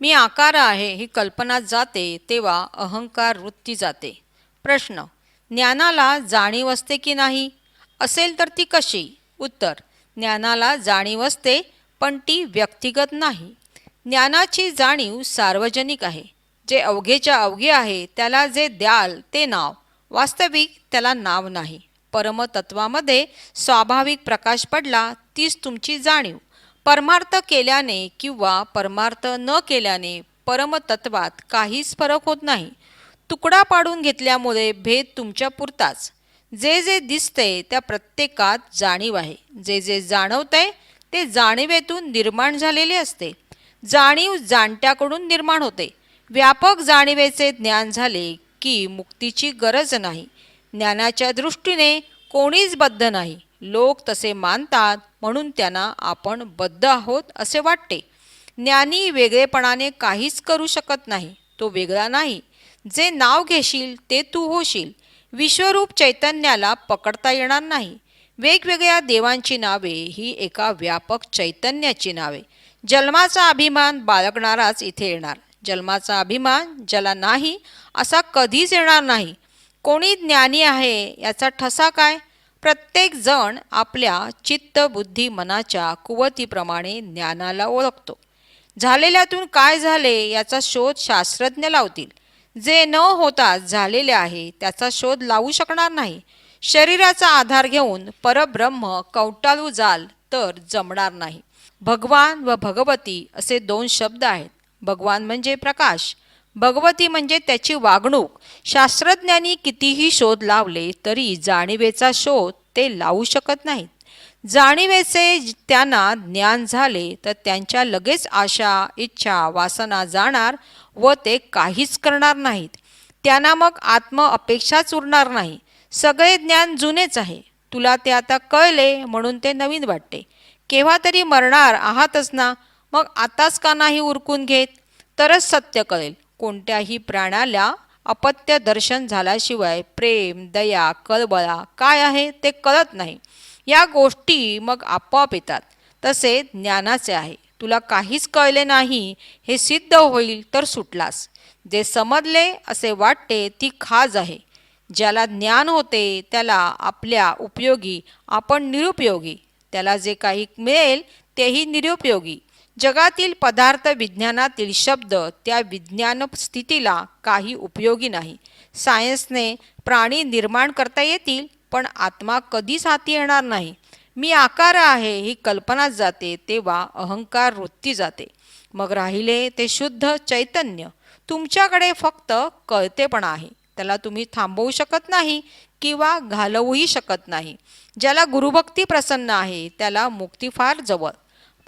मी आकार आहे ही कल्पना जाते तेव्हा अहंकार वृत्ती जाते. प्रश्न: ज्ञानाला जाणीव असते की नाही? असेल तर ती कशी? उत्तर: ज्ञानाला जाणीव असते, पण ती व्यक्तिगत नाही. ज्ञानाची जाणीव सार्वजनिक आहे. जे अवघेच्या अवघे आहे त्याला जे द्याल ते नाव. वास्तविक त्याला नाव नाही. परमतत्वामध्ये स्वाभाविक प्रकाश पडला तीच तुमची जाणीव. परमार्थ केल्याने किंवा परमार्थ न केल्याने परमतत्वात काहीच फरक होत नाही. तुकडा पाडून घेतल्यामुळे भेद तुमच्या पुरताच. जे जे दिसते त्या प्रत्येकात जाणीव आहे. जे जे जाणवते ते जाणीवेतून निर्माण झालेले असते. जाणीव जाणत्याकडून निर्माण होते. व्यापक जाणीवेचे ज्ञान झाले की मुक्तीची गरज नाही. ज्ञानाच्या दृष्टीने कोणीच बद्ध नाही. लोक तसे मानतात म्हणून त्यांना आपण बद्ध आहोत असे वाटते. ज्ञानी वेगळेपणाने काहीच करू शकत नाही. तो वेगळा नाही. जे नाव घेशील ते तू होशील. विश्वरूप चैतन्याला पकडता येणार नाही. वेगवेगळ्या देवांची नावे ही एका व्यापक चैतन्याची नावे. जन्माचा अभिमान बाळगणाराच इथे येणार. जन्माचा अभिमान ज्याला नाही असा कधीच येणार नाही. कोणी ज्ञानी आहे याचा ठसा काय? प्रत्येक जण आपल्या चित्त बुद्धी मनाच्या कुवतीप्रमाणे ज्ञानाला ओळखतो. झालेल्यातून काय झाले याचा शोध शास्त्रज्ञ लावतील. जे न होता झालेले आहे त्याचा शोध लावू शकणार नाही. शरीराचा आधार घेऊन परब्रह्म कवटाळू जाल तर जमणार नाही. भगवान व भगवती असे दोन शब्द आहेत. भगवान म्हणजे प्रकाश, भगवती म्हणजे त्याची वागणूक. शास्त्रज्ञांनी कितीही शोध लावले तरी जाणीवेचा शोध ते लावू शकत नाहीत. जाणीवेचे त्यांना ज्ञान झाले तर त्यांच्या लगेच आशा, इच्छा, वासना जाणार व ते काहीच करणार नाहीत. त्यांना मग आत्म अपेक्षाच उरणार नाही. सगळे ज्ञान जुनेच आहे. तुला ते आता कळले म्हणून ते नवीन वाटते. केव्हा तरी मरणार आहातच ना, मग आताच का नाही उरकून घेत? तरच सत्य कळेल. कोणत्याही प्राण्याला अपत्य दर्शन झाल्याशिवाय प्रेम, दया, कळवळा काय आहे ते कळत नाही. या गोष्टी मग आपोआप येतात. तसे ज्ञानाचे आहे. तुला काहीच कळले नाही हे सिद्ध होईल तर सुटलास. जे समजले असे वाटते ती खाज आहे. ज्याला ज्ञान होते त्याला आपल्या उपयोगी आपण निरुपयोगी. त्याला जे काही मिळेल तेही निरुपयोगी. जगातील पदार्थ विज्ञानातील शब्द त्या विज्ञान स्थितीला काही उपयोगी नाही. सायन्सने प्राणी निर्माण करता येतील पण आत्मा कधीच हाती येणार नाही. मी आकार आहे ही कल्पना जाते तेव्हा अहंकार वृत्ती जाते. मग राहिले ते शुद्ध चैतन्य. तुमच्याकडे फक्त कळतेपणा आहे. त्याला तुम्ही थांबवू शकत नाही किंवा घालवूही शकत नाही. ज्याला गुरुभक्ती प्रसन्न आहे त्याला मुक्ती फार जवळ.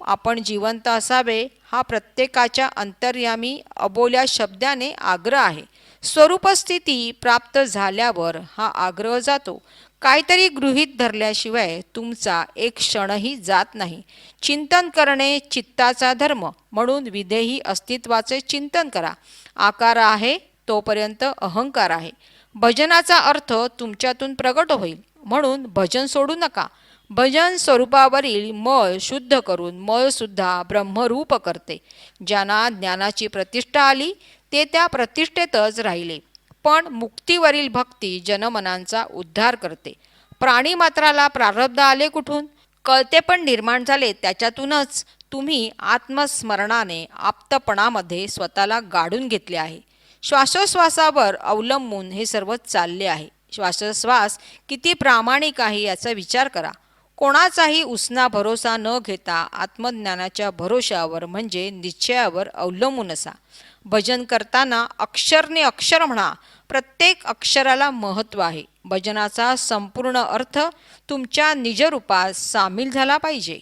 आपण जिवंत असावे हा प्रत्येकाच्या अंतर्यामी अबोल्या शब्दाने आग्रह आहे. स्वरूपस्थिती प्राप्त झाल्यावर हा आग्रह जातो. काहीतरी गृहीत धरल्याशिवाय तुमचा एक क्षणही जात नाही. चिंतन करणे चित्ताचा धर्म म्हणून विधेही अस्तित्वाचे चिंतन करा. आकार आहे तोपर्यंत अहंकार आहे. भजनाचा अर्थ तुमच्यातून प्रगट होईल म्हणून भजन सोडू नका. भजन स्वरूपावरील मळ शुद्ध करून मळसुद्धा ब्रह्मरूप करते. ज्यांना ज्ञानाची प्रतिष्ठा आली ते त्या प्रतिष्ठेतच राहिले. पण मुक्तीवरील भक्ती जनमनांचा उद्धार करते. प्राणीमात्राला प्रारब्ध आले कुठून? कळतेपण निर्माण झाले त्याच्यातूनच. तुम्ही आत्मस्मरणाने आप्तपणामध्ये स्वतःला गाडून घेतले आहे. श्वासोश्वासावर अवलंबून हे सर्व चालले आहे. श्वासोश्वास किती प्रामाणिक आहे याचा विचार करा. कोणाचाही उसना भरोसा न घेता आत्मज्ञानाच्या भरोशावर म्हणजे निश्चयावर अवलंबून असा. भजन करताना अक्षरने अक्षर म्हणा. प्रत्येक अक्षराला महत्त्व आहे. भजनाचा संपूर्ण अर्थ तुमच्या निजरूपात सामील झाला पाहिजे.